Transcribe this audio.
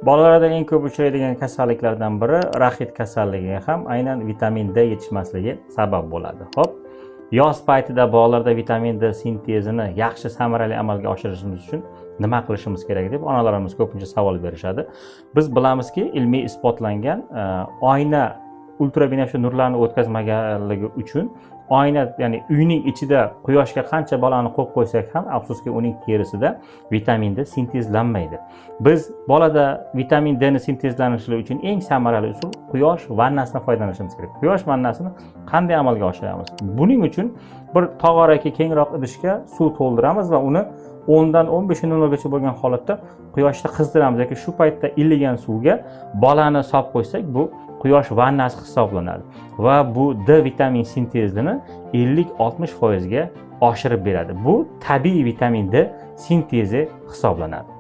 Bolalarda eng ko'p uchraydigan kasalliklardan biri raxit kasalligiga ham aynan vitamin D yetishmasligi sabab bo'ladi. Xo'p, yoz paytida bolalarda vitamin D sintezini yaxshi samarali amalga oshirishimiz uchun nima qilishimiz kerak deb onalarimiz ko'pincha savol berishadi. Biz bilamizki, ilmiy isbotlangan oyna ultrabinafsha nurlarni o'tkazmaganligi uchun oyna, ya'ni uyning ichida quyoshga qancha bolani qo'yib qo'ysak ham afsuski uning terisida vitamin D sintezlanmaydi. Biz bolada vitamin D ni sintezlanishi uchun eng samarali usul quyosh vannasidan foydalanishimiz kerak. Quyosh vannasini qanday amalga oshiramiz? Buning uchun bir tog'oraki kengroq idishga suv to'ldiramiz va uni 10 dan 15 minutgacha bo'lgan holatda quyoshda qizdiramiz yoki shu paytda iligan suvga bolani solib qo'ysak, bu quyosh vannasi hisoblanadi va bu D vitamin sintezini 50-60% ga oshirib beradi. Bu tabiiy vitamin D sintezi hisoblanadi.